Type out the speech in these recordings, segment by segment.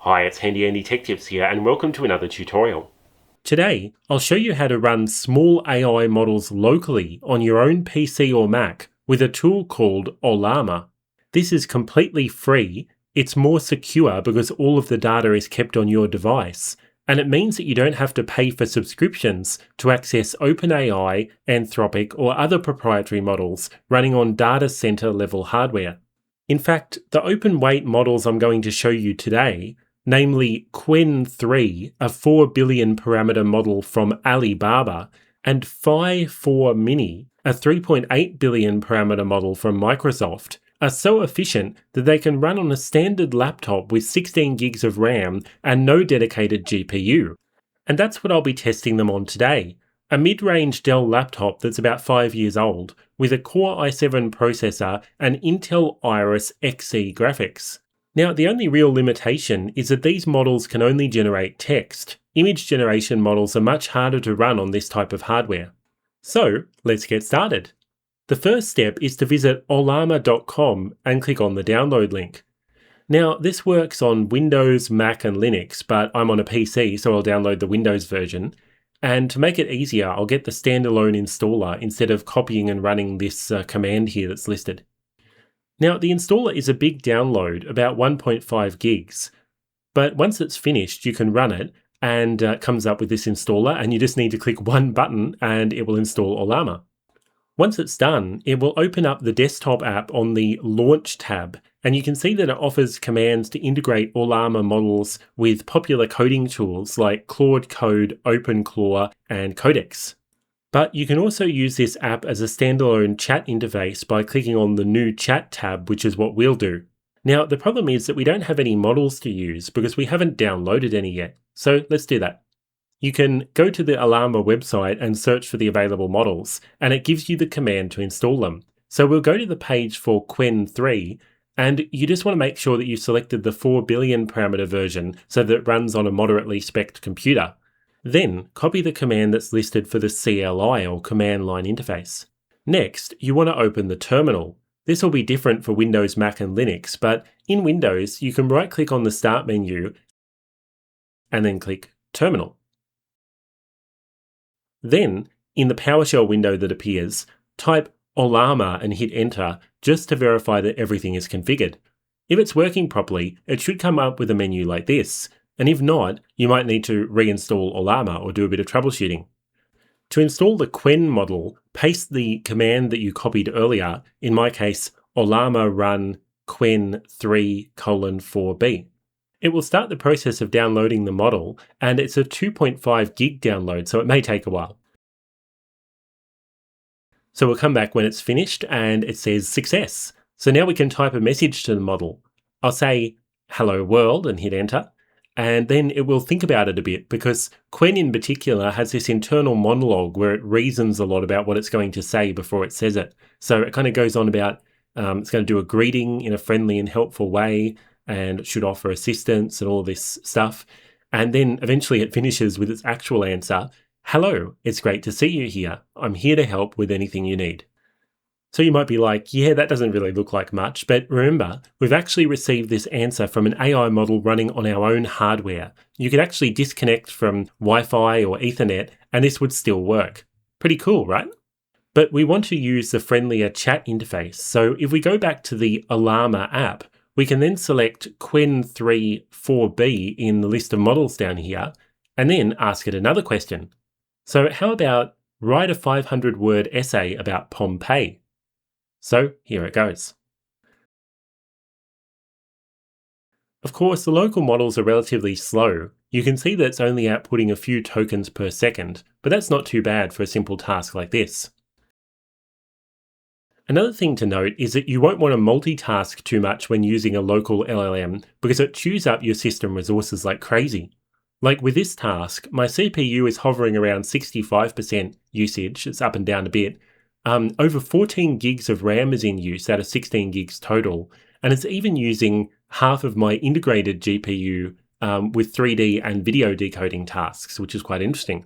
Hi, it's Handy Andy Tech Tips here, and welcome to another tutorial. Today, I'll show you how to run small AI models locally on your own PC or Mac with a tool called Ollama. This is completely free, it's more secure because all of the data is kept on your device, and it means that you don't have to pay for subscriptions to access OpenAI, Anthropic, or other proprietary models running on data center level hardware. In fact, the open weight models I'm going to show you today, namely Qwen 3, a 4 billion parameter model from Alibaba, and Phi 4 Mini, a 3.8 billion parameter model from Microsoft, are so efficient that they can run on a standard laptop with 16 gigs of RAM and no dedicated GPU. And that's what I'll be testing them on today. A mid-range Dell laptop that's about 5 years old, with a Core i7 processor and Intel Iris Xe graphics. Now, the only real limitation is that these models can only generate text. Image generation models are much harder to run on this type of hardware. So, let's get started. The first step is to visit ollama.com and click on the download link. Now, this works on Windows, Mac and Linux, but I'm on a PC, so I'll download the Windows version. And to make it easier, I'll get the standalone installer instead of copying and running this command here that's listed. Now, the installer is a big download, about 1.5 gigs, but once it's finished, you can run it and it comes up with this installer, and you just need to click one button and it will install Ollama. Once it's done, it will open up the desktop app on the Launch tab, and you can see that it offers commands to integrate Ollama models with popular coding tools like Claude Code, OpenClaw, and Codex. But you can also use this app as a standalone chat interface by clicking on the New Chat tab, which is what we'll do. Now, the problem is that we don't have any models to use because we haven't downloaded any yet. So let's do that. You can go to the Ollama website and search for the available models, and it gives you the command to install them. So we'll go to the page for Qwen 3, and you just want to make sure that you've selected the 4 billion parameter version so that it runs on a moderately spec'd computer. Then copy the command that's listed for the CLI or command line interface. Next, you want to open the terminal. This will be different for Windows, Mac and Linux, but in Windows, you can right-click on the Start menu and then click Terminal. Then, in the PowerShell window that appears, type Ollama and hit Enter just to verify that everything is configured. If it's working properly, it should come up with a menu like this, and if not, you might need to reinstall Ollama or do a bit of troubleshooting. To install the Qwen model, paste the command that you copied earlier, in my case, Ollama run Qwen 3:4b. It will start the process of downloading the model, and it's a 2.5 gig download, so it may take a while. So we'll come back when it's finished and it says success. So now we can type a message to the model. I'll say, hello world, and hit enter. And then it will think about it a bit, because Qwen in particular has this internal monologue where it reasons a lot about what it's going to say before it says it. So it kind of goes on about it's going to do a greeting in a friendly and helpful way, and it should offer assistance and all this stuff. And then eventually it finishes with its actual answer. Hello, it's great to see you here. I'm here to help with anything you need. So you might be like, yeah, that doesn't really look like much, but remember, we've actually received this answer from an AI model running on our own hardware. You could actually disconnect from Wi-Fi or Ethernet, and this would still work. Pretty cool, right? But we want to use the friendlier chat interface. So if we go back to the Ollama app, we can then select Qwen 3:4b in the list of models down here, and then ask it another question. So how about write a 500-word essay about Pompeii? So here it goes. Of course, the local models are relatively slow. You can see that it's only outputting a few tokens per second, but that's not too bad for a simple task like this. Another thing to note is that you won't want to multitask too much when using a local LLM because it chews up your system resources like crazy. Like with this task, my CPU is hovering around 65% usage, it's up and down a bit. Over 14 gigs of RAM is in use out of 16 gigs total, and it's even using half of my integrated GPU with 3D and video decoding tasks, which is quite interesting.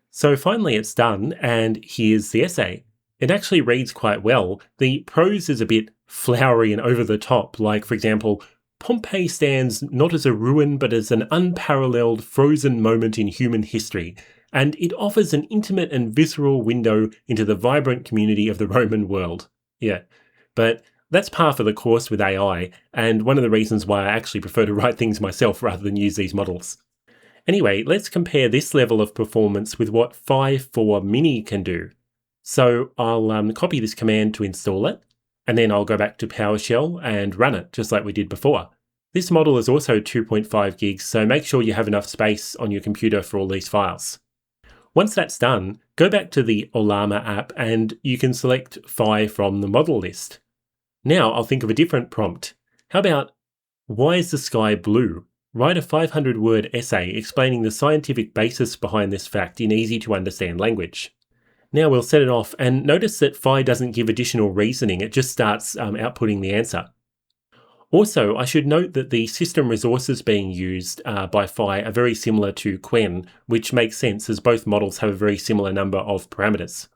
So finally it's done, and here's the essay. It actually reads quite well. The prose is a bit flowery and over the top, like, for example, Pompeii stands not as a ruin but as an unparalleled frozen moment in human history, and it offers an intimate and visceral window into the vibrant community of the Roman world. Yeah, but that's par for the course with AI, and one of the reasons why I actually prefer to write things myself rather than use these models. Anyway, let's compare this level of performance with what Phi 4 Mini can do. So I'll copy this command to install it, and then I'll go back to PowerShell and run it, just like we did before. This model is also 2.5 gigs, so make sure you have enough space on your computer for all these files. Once that's done, go back to the Ollama app and you can select Phi from the model list. Now I'll think of a different prompt. How about, why is the sky blue? Write a 500-word essay explaining the scientific basis behind this fact in easy-to-understand language. Now we'll set it off, and notice that Phi doesn't give additional reasoning, it just starts outputting the answer. Also, I should note that the system resources being used by Phi are very similar to Qwen, which makes sense as both models have a very similar number of parameters.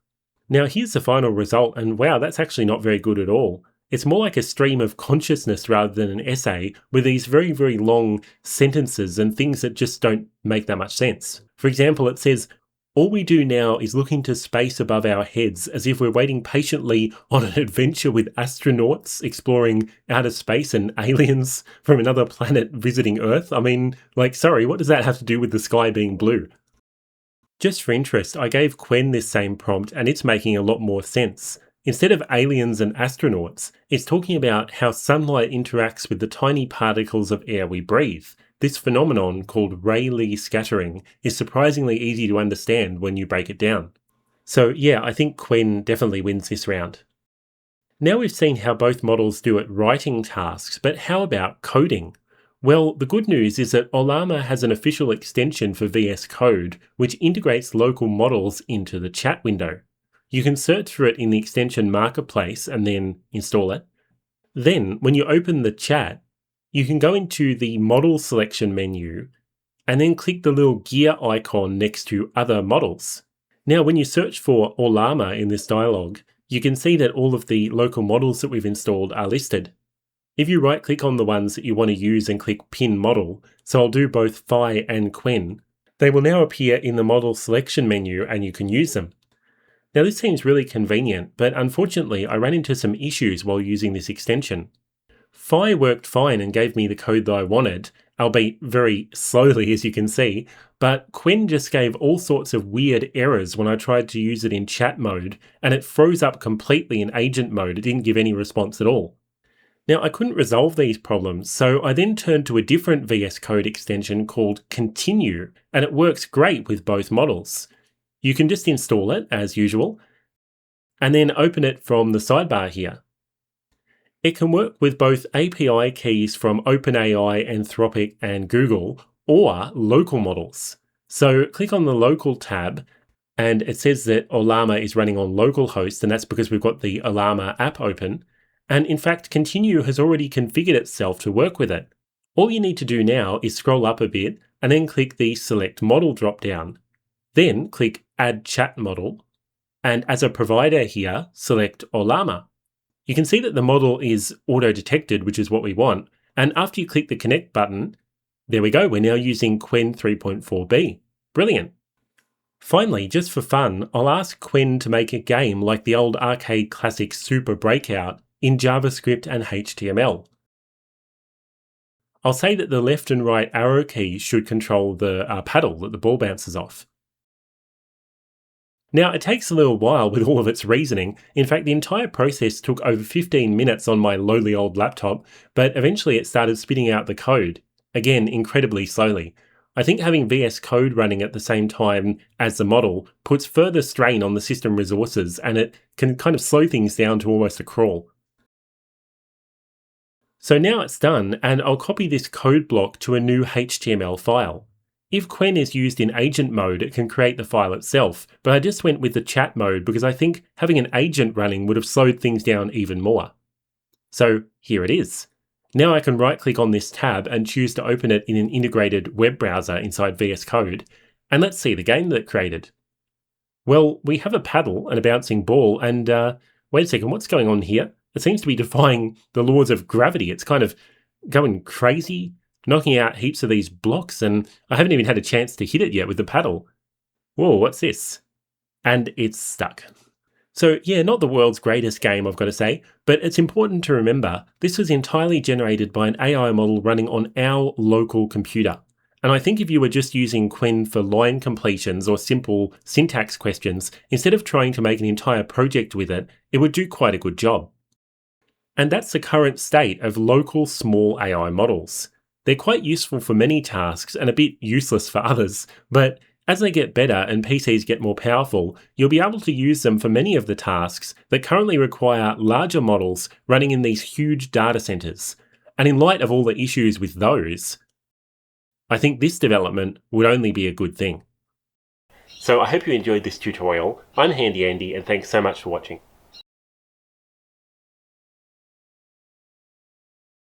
Now here's the final result, and wow, that's actually not very good at all. It's more like a stream of consciousness rather than an essay, with these very, very long sentences and things that just don't make that much sense. For example, it says, all we do now is look into space above our heads as if we're waiting patiently on an adventure with astronauts exploring outer space and aliens from another planet visiting Earth. I mean, sorry, what does that have to do with the sky being blue? Just for interest, I gave Qwen this same prompt and it's making a lot more sense. Instead of aliens and astronauts, it's talking about how sunlight interacts with the tiny particles of air we breathe. This phenomenon, called Rayleigh scattering, is surprisingly easy to understand when you break it down. So yeah, I think Qwen definitely wins this round. Now we've seen how both models do at writing tasks, but how about coding? Well, the good news is that Ollama has an official extension for VS Code, which integrates local models into the chat window. You can search for it in the extension marketplace and then install it. Then, when you open the chat, you can go into the model selection menu and then click the little gear icon next to other models. Now, when you search for Ollama in this dialog, you can see that all of the local models that we've installed are listed. If you right-click on the ones that you want to use and click Pin Model, so I'll do both Phi and Qwen, they will now appear in the model selection menu and you can use them. Now this seems really convenient, but unfortunately I ran into some issues while using this extension. Phi worked fine and gave me the code that I wanted, albeit very slowly as you can see, but Qwen just gave all sorts of weird errors when I tried to use it in chat mode, and it froze up completely in agent mode. It didn't give any response at all. Now I couldn't resolve these problems, so I then turned to a different VS Code extension called Continue, and it works great with both models. You can just install it, as usual, and then open it from the sidebar here. It can work with both API keys from OpenAI, Anthropic, and Google, or local models. So click on the Local tab, and it says that Ollama is running on localhost, and that's because we've got the Ollama app open. And in fact, Continue has already configured itself to work with it. All you need to do now is scroll up a bit, and then click the Select Model dropdown. Then click Add Chat Model, and as a provider here, select Ollama. You can see that the model is auto-detected, which is what we want, and after you click the Connect button, there we go, we're now using Qwen 3.4b. Brilliant. Finally, just for fun, I'll ask Qwen to make a game like the old arcade classic Super Breakout in JavaScript and HTML. I'll say that the left and right arrow keys should control the paddle that the ball bounces off. Now, it takes a little while with all of its reasoning. In fact, the entire process took over 15 minutes on my lowly old laptop, but eventually it started spitting out the code. Again, incredibly slowly. I think having VS Code running at the same time as the model puts further strain on the system resources, and it can kind of slow things down to almost a crawl. So now it's done, and I'll copy this code block to a new HTML file. If Qwen is used in agent mode, it can create the file itself, but I just went with the chat mode because I think having an agent running would have slowed things down even more. So here it is. Now I can right-click on this tab and choose to open it in an integrated web browser inside VS Code, and let's see the game that it created. Well, we have a paddle and a bouncing ball, and wait a second, what's going on here? It seems to be defying the laws of gravity. It's kind of going crazy, knocking out heaps of these blocks, and I haven't even had a chance to hit it yet with the paddle. Whoa, what's this? And it's stuck. So yeah, not the world's greatest game, I've got to say, but it's important to remember this was entirely generated by an AI model running on our local computer. And I think if you were just using Qwen for line completions or simple syntax questions, instead of trying to make an entire project with it, it would do quite a good job. And that's the current state of local small AI models. They're quite useful for many tasks and a bit useless for others, but as they get better and PCs get more powerful, you'll be able to use them for many of the tasks that currently require larger models running in these huge data centers. And in light of all the issues with those, I think this development would only be a good thing. So I hope you enjoyed this tutorial. I'm Handy Andy, and thanks so much for watching.